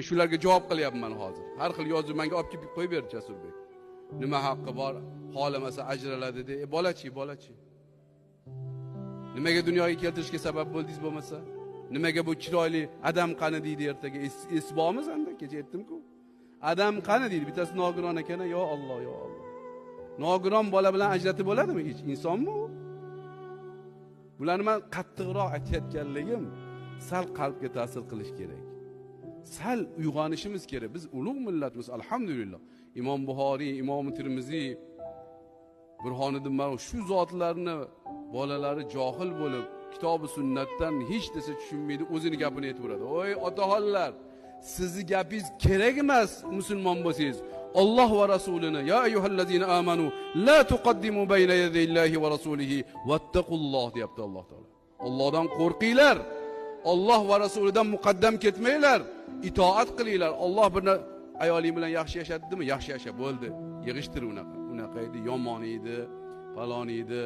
Shularga javob qilyapman hozir. Har xil yozib menga olib kelib qo'yib ber Jasurbek. Nima haqqi bor? Xohlamasa ajraladi de. Bolachi. Nimaga dunyoga keltirishga sabab bo'ldingiz bo'lmasa? Nimaga bu chiroyli adam qani deydi ertaga? Esbormi senda? Kecha aytdim-ku. Adam qani deydi. Bittasi nogiron ekan, yo Alloh. Nogiron bola bilan ajratib bo'ladimi hech? Insonmi u? Bularni men qattiqroq aytayotganligim sal qalbga ta'sir qilish kerak. Sal uyg'onishimiz kerak. Biz ulug' millatmiz, alhamdulillah. Imom Buxoriy, Imom Termiziy, Burhoniddin Ma'ruf shu zotlarni bolalari johil bo'lib, kitobi sunnatdan hech narsa tushunmaydi, o'zini gapini aytaveradi. Voy otaxonlar, sizni gapingiz kerak emas musulmon bo'lsangiz. Alloh va rasulini, ya ayyuhallazina amanu la tuqaddimu bayna yadayillahi va rasulihi wattaqulloh deyapti Alloh taolo. Allohdan qo'rqinglar. Alloh va rasulidan muqaddam ketmanglar. Itoat qilinglar. Alloh bir ayoling bilan yaxshi yashadimi? Yaxshi yasha bo'ldi. Yig'ishtir unaqa edi, yomon edi, falon edi.